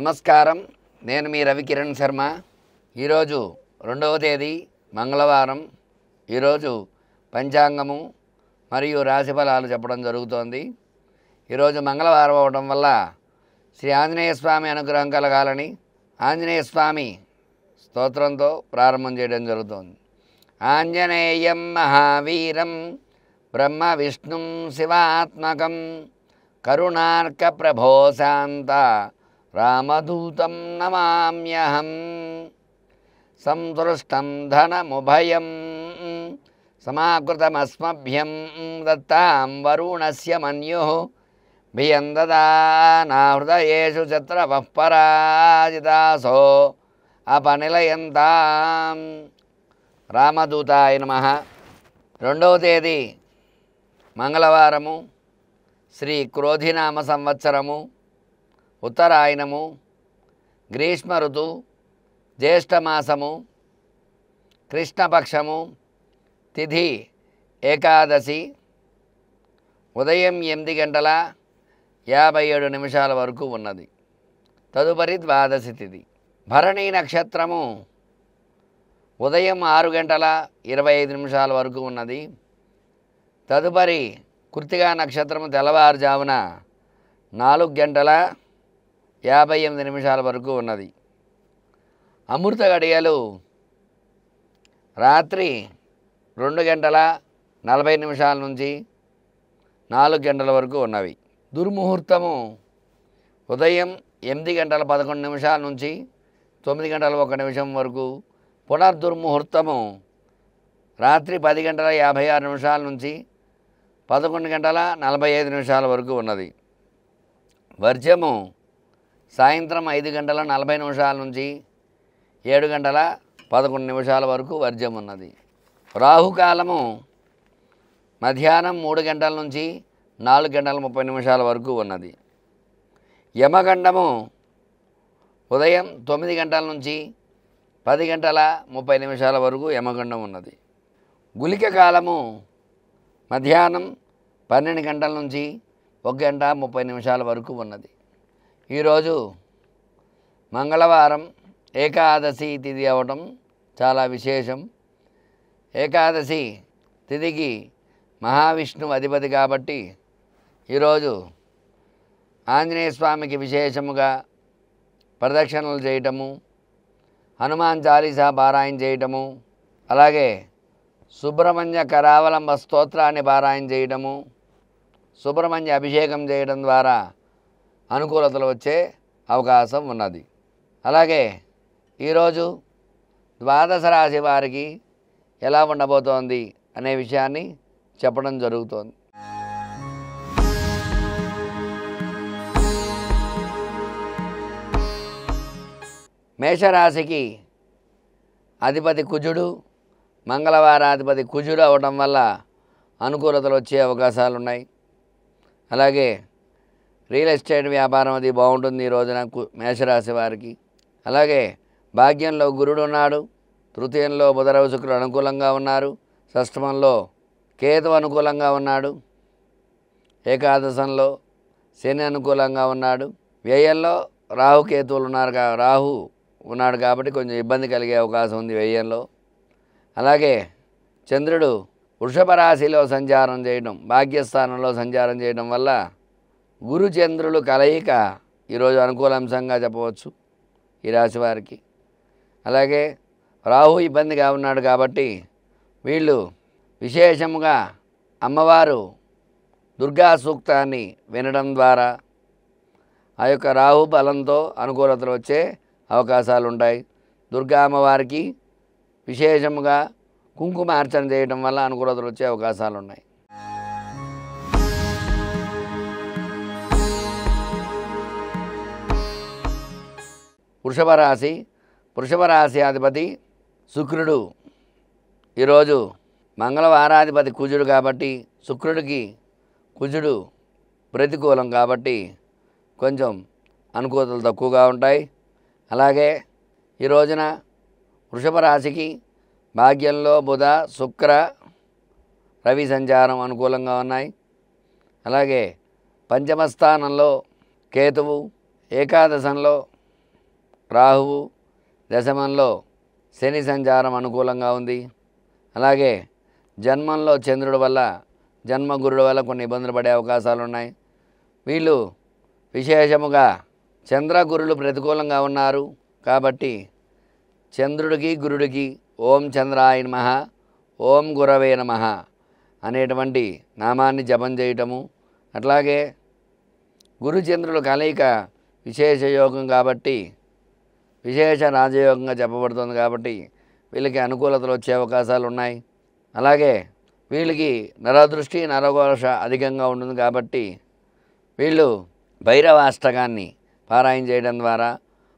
నమస్కారం. నేను మీ రవికిరణ్ శర్మ. ఈరోజు 2వ తేదీ మంగళవారం. ఈరోజు పంచాంగము మరియు రాశిఫలాలు చెప్పడం జరుగుతోంది. ఈరోజు మంగళవారం అవడం వల్ల శ్రీ ఆంజనేయ స్వామి అనుగ్రహం కలగాలని ఆంజనేయ స్వామి స్తోత్రంతో ప్రారంభం చేయడం జరుగుతోంది. ఆంజనేయం మహావీరం బ్రహ్మ విష్ణుం శివాత్మకం కరుణార్క ప్రభో శాంత రామదూతం నమామ్యహం. సంతృష్టం ధనముభయం సమాకృతమస్మభ్యం దత్తాం వరుణస్య మన్యుః భియం దదానా హృదయేషు చత్రవః పరాజితాసో అపనిలయంతాం. రామదూతాయ నమః. 2వ తేదీ మంగళవారము. శ్రీ క్రోధినామ సంవత్సరము, ఉత్తరాయణము, గ్రీష్మ ఋతు, జ్యేష్ఠమాసము, కృష్ణపక్షము, తిథి ఏకాదశి, ఉదయం 8:57 వరకు ఉన్నది. తదుపరి ద్వాదశి తిథి. భరణీ నక్షత్రము ఉదయం 6:25 వరకు ఉన్నది. తదుపరి కృత్తికా నక్షత్రము తెల్లవారుజామున 4:58 వరకు ఉన్నది. అమృత గడియలు రాత్రి 2:40 నుంచి 4 గంటల వరకు ఉన్నవి. దుర్ముహూర్తము ఉదయం 8:11 నుంచి 9:01 వరకు. పునర్దుర్ముహూర్తము రాత్రి 10:56 నుంచి 11:45 వరకు ఉన్నది. వర్జము సాయంత్రం 5:40 నుంచి 7:11 వరకు వర్జం ఉన్నది. రాహుకాలము మధ్యాహ్నం 3 గంటల నుంచి 4:30 వరకు ఉన్నది. యమగండము ఉదయం 9 గంటల నుంచి 10:30 వరకు యమగండం ఉన్నది. గుళిక కాలము మధ్యాహ్నం 12 గంటల నుంచి 1:30 వరకు ఉన్నది. ఈరోజు మంగళవారం ఏకాదశి తిథి అవడం చాలా విశేషం. ఏకాదశి తిథికి మహావిష్ణువు అధిపతి కాబట్టి ఈరోజు ఆంజనేయ స్వామికి విశేషముగా ప్రదక్షిణలు చేయటము, హనుమాన్ చాలీసా పారాయణ చేయటము, అలాగే సుబ్రహ్మణ్య కరావలంబ స్తోత్రాన్ని పారాయణ చేయటము, సుబ్రహ్మణ్య అభిషేకం చేయడం ద్వారా అనుకూలతలు వచ్చే అవకాశం ఉన్నది. అలాగే ఈరోజు ద్వాదశ రాశి వారికి ఎలా ఉండబోతోంది అనే విషయాన్ని చెప్పడం జరుగుతోంది. మేషరాశికి అధిపతి కుజుడు, మంగళవారాధిపతి కుజుడు అవడం వల్ల అనుకూలతలు వచ్చే అవకాశాలు ఉన్నాయి. అలాగే రియల్ ఎస్టేట్ వ్యాపారం అది బాగుంటుంది ఈ రోజున మేషరాశి వారికి. అలాగే భాగ్యంలో గురుడు ఉన్నాడు, తృతీయంలో బుధరవి శుక్రుడు అనుకూలంగా ఉన్నారు, షష్ఠమంలో కేతు అనుకూలంగా ఉన్నాడు, ఏకాదశంలో శని అనుకూలంగా ఉన్నాడు, వ్యయంలో రాహు ఉన్నాడు కాబట్టి కొంచెం ఇబ్బంది కలిగే అవకాశం ఉంది వ్యయంలో. అలాగే చంద్రుడు వృషభ రాశిలో సంచారం చేయడం, భాగ్యస్థానంలో సంచారం చేయడం వల్ల గురు చంద్రులు కలయిక ఈరోజు అనుకూలాంశంగా చెప్పవచ్చు ఈ రాశి వారికి. అలాగే రాహు ఇబ్బందిగా ఉన్నాడు కాబట్టి వీళ్ళు విశేషముగా అమ్మవారు దుర్గా సూక్తాన్ని వినడం ద్వారా ఆ యొక్క రాహు బలంతో అనుకూలతలు వచ్చే అవకాశాలు ఉంటాయి. దుర్గా అమ్మవారికి విశేషముగా కుంకుమార్చన చేయడం వల్ల అనుకూలతలు వచ్చే అవకాశాలు ఉన్నాయి. వృషభ రాశి అధిపతి శుక్రుడు. ఈరోజు మంగళవారాధిపతి కుజుడు కాబట్టి శుక్రుడికి కుజుడు ప్రతికూలం కాబట్టి కొంచెం అనుకూలతలు తక్కువగా ఉంటాయి. అలాగే ఈ రోజున వృషభ రాశికి భాగ్యంలో బుధ శుక్ర రవి సంచారం అనుకూలంగా ఉన్నాయి. అలాగే పంచమ స్థానంలో కేతువు, ఏకాదశంలో రాహువు, దశమంలో శని సంచారం అనుకూలంగా ఉంది. అలాగే జన్మంలో చంద్రుడి వల్ల, జన్మగురుడు వల్ల కొన్ని ఇబ్బందులు పడే అవకాశాలు ఉన్నాయి. వీళ్ళు విశేషముగా చంద్రగురులు ప్రతికూలంగా ఉన్నారు కాబట్టి చంద్రుడికి గురుడికి ఓం చంద్రాయ నమః, ఓం గురవే నమః అనేటువంటి నామాన్ని జపం చేయటము, అట్లాగే గురుచంద్రుల కలయిక విశేష యోగం కాబట్టి విశేష రాజయోగంగా చెప్పబడుతుంది కాబట్టి వీళ్ళకి అనుకూలతలు వచ్చే అవకాశాలు ఉన్నాయి. అలాగే వీళ్ళకి నరదృష్టి నరఘోష అధికంగా ఉంటుంది కాబట్టి వీళ్ళు భైరవాష్టకాన్ని పారాయణ చేయడం ద్వారా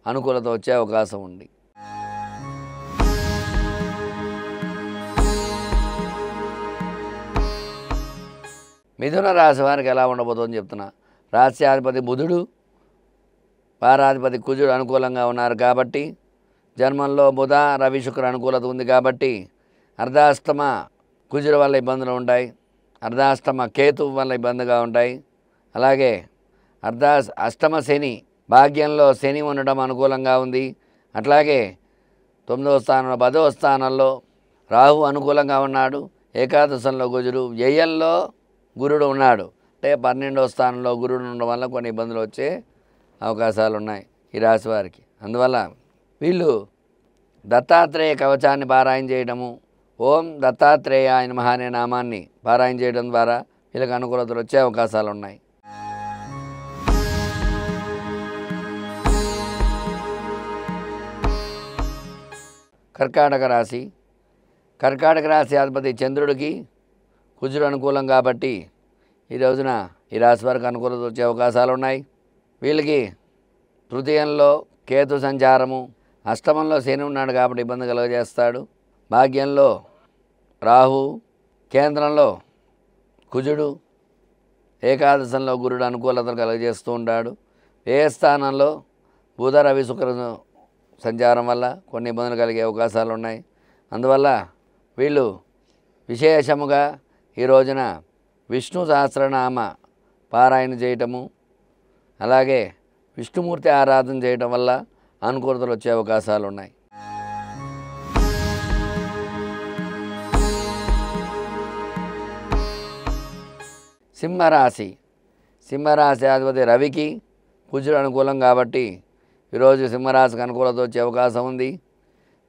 అనుకూలత వచ్చే అవకాశం ఉంది. మిథున రాశి వారికి ఎలా ఉండబోతుందని చెప్తున్నా. రాశ్యాధిపతి బుధుడు, వారాధిపతి కుజుడు అనుకూలంగా ఉన్నారు కాబట్టి జన్మంలో బుధ రవి శుక్ర అనుకూలత ఉంది కాబట్టి అర్ధాష్టమ కుజుడు వల్ల ఇబ్బందులు ఉంటాయి, అర్ధాష్టమ కేతు వల్ల ఇబ్బందిగా ఉంటాయి. అలాగే అష్టమ శని, భాగ్యంలో శని ఉండడం అనుకూలంగా ఉంది. అట్లాగే 9వ స్థానంలో 10వ స్థానంలో రాహు అనుకూలంగా ఉన్నాడు, ఏకాదశంలో కుజుడు, వ్యయంలో గురుడు ఉన్నాడు. అంటే 12వ స్థానంలో గురుడు ఉండడం వల్ల కొన్ని ఇబ్బందులు వచ్చే అవకాశాలు ఉన్నాయి ఈ రాశి వారికి. అందువల్ల వీళ్ళు దత్తాత్రేయ కవచాన్ని పారాయణ చేయడము, ఓం దత్తాత్రేయాయ నమః అనే నామాన్ని పారాయణ చేయడం ద్వారా వీళ్ళకి అనుకూలతలు వచ్చే అవకాశాలు ఉన్నాయి. కర్కాటక రాశి. కర్కాటక రాశి అధిపతి చంద్రుడికి కుజుడు అనుకూలం కాబట్టి ఈ రోజున ఈ రాశి వారికి అనుకూలత వచ్చే అవకాశాలు ఉన్నాయి. వీళ్ళకి తృతీయంలో కేతు సంచారము, అష్టమంలో శని ఉన్నాడు కాబట్టి ఇబ్బంది కలుగజేస్తాడు. భాగ్యంలో రాహు, కేంద్రంలో కుజుడు, ఏకాదశంలో గురుడు అనుకూలతలు కలుగజేస్తూ ఉంటాడు. ఏ స్థానంలో బుధ రవి శుక్ర సంచారం వల్ల కొన్ని ఇబ్బందులు కలిగే అవకాశాలు ఉన్నాయి. అందువల్ల వీళ్ళు విశేషముగా ఈ రోజున విష్ణు సహస్రనామ పారాయణ చేయటము, అలాగే విష్ణుమూర్తి ఆరాధన చేయటం వల్ల అనుకూలతలు వచ్చే అవకాశాలు ఉన్నాయి. సింహరాశి. సింహరాశి అధిపతి రవికి కుజుడు అనుకూలం కాబట్టి ఈరోజు సింహరాశికి అనుకూలత వచ్చే అవకాశం ఉంది.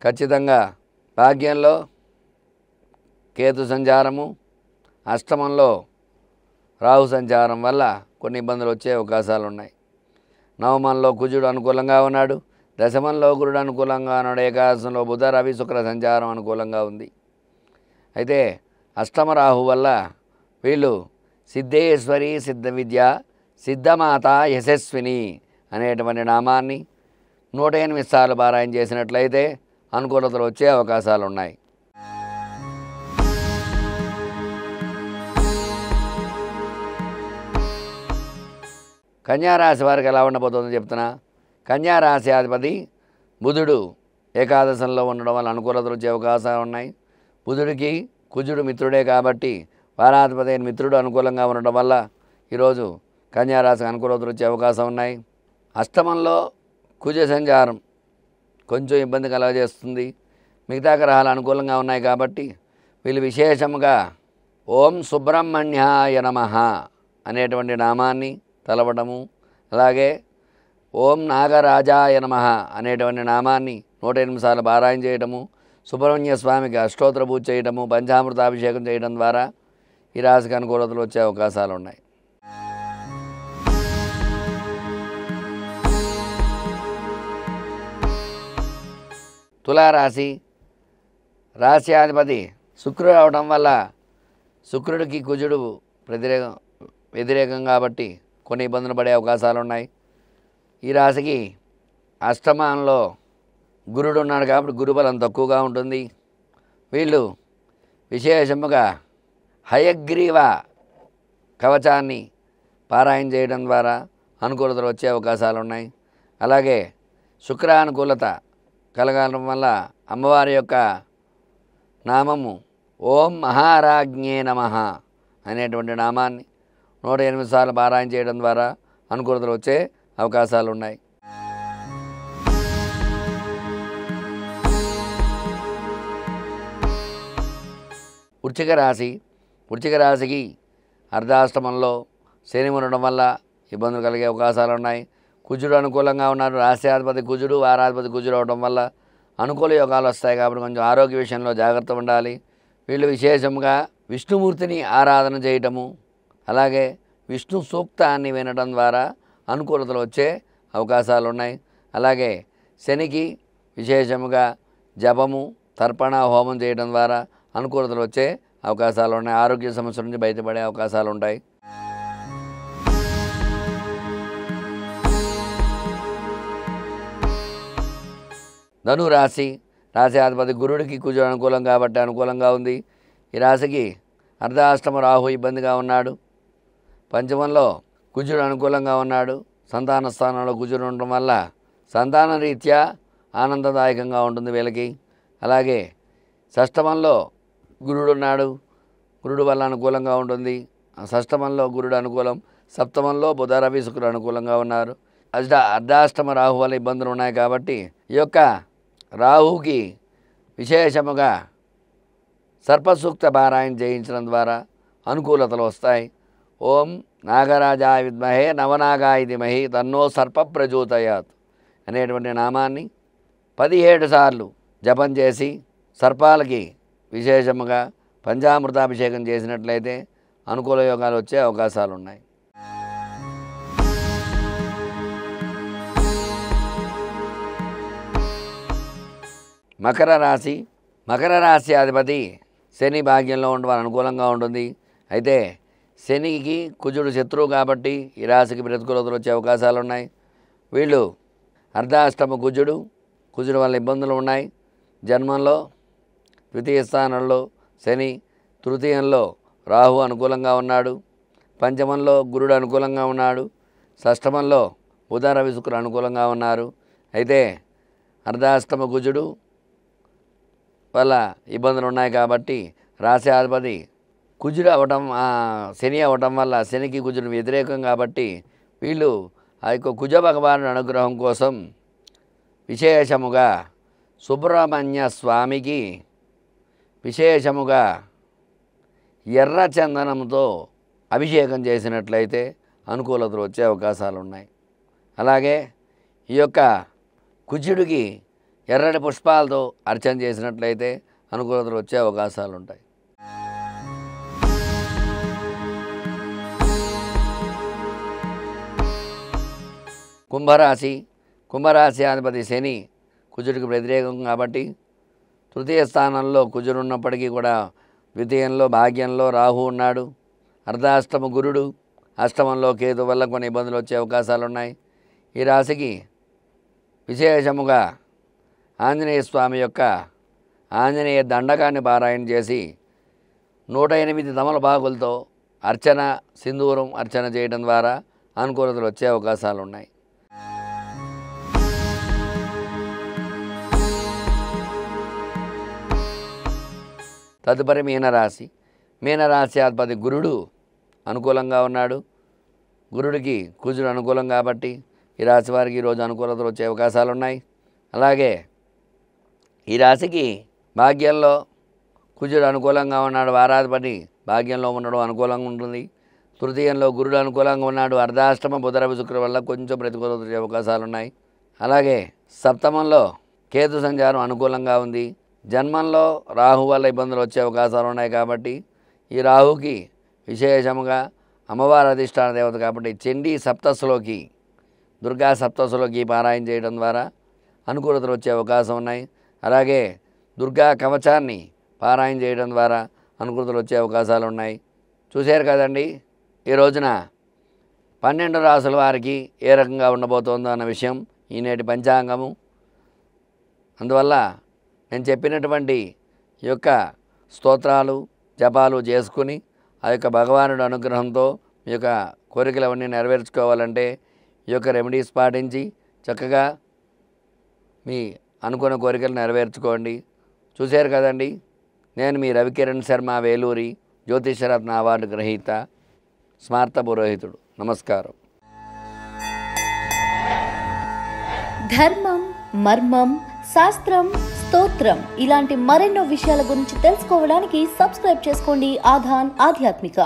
ఖచ్చితంగా భాగ్యంలో కేతు సంచారము, అష్టమంలో రాహు సంచారం వల్ల కొన్ని ఇబ్బందులు వచ్చే అవకాశాలు ఉన్నాయి. నవమంలో కుజుడు అనుకూలంగా ఉన్నాడు, దశమంలో గురుడు అనుకూలంగా ఉన్నాడు, ఏకాదశంలో బుధ రవి శుక్ర సంచారం అనుకూలంగా ఉంది. అయితే అష్టమ రాహు వల్ల వీళ్ళు సిద్ధేశ్వరి సిద్ధ విద్య సిద్ధమాత యశస్విని అనేటువంటి నామాన్ని 108 సార్లు పారాయణ చేసినట్లయితే అనుకూలతలు వచ్చే అవకాశాలు ఉన్నాయి. కన్యారాశి వారికి ఎలా ఉండబోతుందో చెప్తున్నా. కన్యారాశి అధిపతి బుధుడు ఏకాదశంలో ఉండడం వల్ల అనుకూలతలు వచ్చే అవకాశాలు ఉన్నాయి. బుధుడికి కుజుడు మిత్రుడే కాబట్టి వారాధిపతి అయిన మిత్రుడు అనుకూలంగా ఉండడం వల్ల ఈరోజు కన్యారాశికి అనుకూలతలు వచ్చే అవకాశం ఉన్నాయి. అష్టమంలో కుజ సంచారం కొంచెం ఇబ్బంది కలగజేస్తుంది. మిగతా గ్రహాలు అనుకూలంగా ఉన్నాయి కాబట్టి వీళ్ళు విశేషముగా ఓం సుబ్రహ్మణ్యాయ నమః అనేటువంటి నామాన్ని తలవడము, అలాగే ఓం నాగరాజాయ నమః అనేటువంటి నామాన్ని 108 సార్లు పారాయణ చేయడము, సుబ్రహ్మణ్య స్వామికి అష్టోత్తర పూజ చేయడము, పంచామృతాభిషేకం చేయడం ద్వారా ఈ రాశికి అనుకూలతలు వచ్చే అవకాశాలు ఉన్నాయి. తులారాశి. రాశ్యాధిపతి శుక్రుడు అవడం వల్ల శుక్రుడికి కుజుడు వ్యతిరేకం కాబట్టి కొన్ని ఇబ్బందులు పడే అవకాశాలు ఉన్నాయి. ఈ రాశికి అష్టమంలో గురుడు ఉన్నాడు కాబట్టి గురుబలం తక్కువగా ఉంటుంది. వీళ్ళు విశేషముగా హయగ్రీవ కవచాన్ని పారాయణ చేయడం ద్వారా అనుకూలతలు వచ్చే అవకాశాలు ఉన్నాయి. అలాగే శుక్రానుకూలత కలగడం వల్ల అమ్మవారి యొక్క నామము ఓం మహారాజ్ఞే నమః అనేటువంటి నామాన్ని 108 సార్లు పారాయణ చేయడం ద్వారా అనుకూలతలు వచ్చే అవకాశాలు ఉన్నాయి. వృశ్చిక రాశికి అర్ధాష్టమంలో శని ఉండడం వల్ల ఇబ్బందులు కలిగే అవకాశాలు ఉన్నాయి. కుజుడు అనుకూలంగా ఉన్నారు. రాశ్యాధిపతి కుజుడు, వారాధిపతి కుజుడు అవడం వల్ల అనుకూల యోగాలు వస్తాయి. కాబట్టి కొంచెం ఆరోగ్య విషయంలో జాగ్రత్త ఉండాలి. వీళ్ళు విశేషంగా విష్ణుమూర్తిని ఆరాధన చేయటము, అలాగే విష్ణు సూక్తాన్ని వినడం ద్వారా అనుకూలతలు వచ్చే అవకాశాలు ఉన్నాయి. అలాగే శనికి విశేషముగా జపము, తర్పణ, హోమం చేయడం ద్వారా అనుకూలతలు వచ్చే అవకాశాలు ఉన్నాయి. ఆరోగ్య సమస్యల నుంచి బయటపడే అవకాశాలు ఉంటాయి. ధనురాశి రాశ్యాధిపతి గురుడికి కుజుడు అనుకూలం కాబట్టి అనుకూలంగా ఉంది. ఈ రాశికి అర్ధాష్టమ రాహు ఇబ్బందిగా ఉన్నాడు. పంచమంలో కుజుడు అనుకూలంగా ఉన్నాడు. సంతాన స్థానంలో కుజుడు ఉండడం వల్ల సంతాన రీత్యా ఆనందదాయకంగా ఉంటుంది వీళ్ళకి. అలాగే షష్టమంలో గురుడు ఉన్నాడు. గురుడు వల్ల అనుకూలంగా ఉంటుంది. షష్టమంలో గురుడు అనుకూలం, సప్తమంలో బుధ, రవి, శుక్రుడు అనుకూలంగా ఉన్నారు. అర్ధాష్టమ రాహు వల్ల ఇబ్బందులు ఉన్నాయి కాబట్టి ఈ యొక్క రాహుకి విశేషముగా సర్పసూక్త పారాయణ చేయించడం ద్వారా అనుకూలతలు వస్తాయి. ఓం నాగరాజాయ విద్మహే నవనాగాయ ధీమహి తన్నో సర్ప ప్రచోదయాత్ అనేటువంటి నామాన్ని 17 సార్లు జపం చేసి సర్పాలకి విశేషముగా పంచామృతాభిషేకం చేసినట్లయితే అనుకూల యోగాలు వచ్చే అవకాశాలు ఉన్నాయి. మకర రాశి అధిపతి శని భాగ్యంలో ఉండడం అనుకూలంగా ఉంటుంది. అయితే శనికి కుజుడు శత్రువు కాబట్టి ఈ రాశికి ప్రతికూలతలు వచ్చే అవకాశాలు ఉన్నాయి. వీళ్ళు అర్ధాష్టమ కుజుడు వల్ల ఇబ్బందులు ఉన్నాయి. జన్మంలో ద్వితీయ స్థానంలో శని, తృతీయంలో రాహు అనుకూలంగా ఉన్నాడు. పంచమంలో గురుడు అనుకూలంగా ఉన్నాడు. షష్టమంలో బుధ, రవి, శుక్రుడు అనుకూలంగా ఉన్నారు. అయితే అర్ధాష్టమ కుజుడు వల్ల ఇబ్బందులు ఉన్నాయి కాబట్టి రాశ్యాధిపతి కుజుడు అవడం, శని అవడం వల్ల శనికి కుజుడు వ్యతిరేకం కాబట్టి వీళ్ళు ఆ యొక్క కుజ భగవానుడి అనుగ్రహం కోసం విశేషముగా సుబ్రహ్మణ్య స్వామికి విశేషముగా ఎర్ర చందనంతో అభిషేకం చేసినట్లయితే అనుకూలతలు వచ్చే అవకాశాలు ఉన్నాయి. అలాగే ఈ యొక్క కుజుడికి ఎర్రటి పుష్పాలతో అర్చన చేసినట్లయితే అనుకూలతలు వచ్చే అవకాశాలు ఉంటాయి. కుంభరాశి అధిపతి శని కుజుడికి వ్యతిరేకం కాబట్టి తృతీయ స్థానంలో కుజుడు ఉన్నప్పటికీ కూడా ద్వితీయంలో భాగ్యంలో రాహు ఉన్నాడు. అర్ధాష్టమ గురుడు, అష్టమంలో కేతు వల్ల కొన్ని ఇబ్బందులు వచ్చే అవకాశాలు ఉన్నాయి. ఈ రాశికి విశేషముగా ఆంజనేయ స్వామి యొక్క ఆంజనేయ దండకాన్ని పారాయణ చేసి 108 తమలపాకులతో అర్చన, సింధూరం అర్చన చేయడం ద్వారా అనుకూలతలు వచ్చే అవకాశాలు ఉన్నాయి. తదుపరి మీనరాశి అధిపతి గురుడు అనుకూలంగా ఉన్నాడు. గురుడికి కుజుడు అనుకూలం కాబట్టి ఈ రాశి వారికి ఈరోజు అనుకూలతలు వచ్చే అవకాశాలు ఉన్నాయి. అలాగే ఈ రాశికి భాగ్యంలో కుజుడు అనుకూలంగా ఉన్నాడు. వారాధిపతి భాగ్యంలో ఉండడం అనుకూలంగా ఉంటుంది. తృతీయంలో గురుడు అనుకూలంగా ఉన్నాడు. అర్ధాష్టమ బుధ, రవి, శుక్రుడు వల్ల కొంచెం ప్రతికూలత వచ్చే అవకాశాలు ఉన్నాయి. అలాగే సప్తమంలో కేతు సంచారం అనుకూలంగా ఉంది. జన్మంలో రాహు వల్ల ఇబ్బందులు వచ్చే అవకాశాలు ఉన్నాయి. కాబట్టి ఈ రాహుకి విశేషముగా అమ్మవారి అధిష్టాన దేవత కాబట్టి చండీ సప్తశలోకి, దుర్గా సప్తశలోకి పారాయణ చేయడం ద్వారా అనుకూలతలు వచ్చే అవకాశం ఉన్నాయి. అలాగే దుర్గా కవచాన్ని పారాయణ చేయడం ద్వారా అనుకూలతలు వచ్చే అవకాశాలు ఉన్నాయి. చూశారు కదండి, ఈ రోజున 12 రాసుల వారికి ఏ రకంగా ఉండబోతోందో అన్న విషయం ఈనేటి పంచాంగము. అందువల్ల నేను చెప్పినటువంటి ఈ యొక్క స్తోత్రాలు, జపాలు చేసుకుని ఆ యొక్క భగవానుడి అనుగ్రహంతో మీ యొక్క కోరికలు అవన్నీ నెరవేర్చుకోవాలంటే ఈ యొక్క రెమెడీస్ పాటించి చక్కగా మీ అనుకున్న కోరికలు నెరవేర్చుకోండి. చూశారు కదండి, నేను మీ రవికిరణ్ శర్మ, వేలూరి, జ్యోతిషరత్న అవార్డు గ్రహీత, స్మార్త పురోహితుడు. నమస్కారం. ధర్మం, మర్మం, శాస్త్రం, స్తోత్రం ఇలాంటి మరెన్నో విషయాల గురించి తెలుసుకోవడానికి సబ్స్క్రైబ్ చేసుకోండి ఆధాన్ ఆధ్యాత్మిక.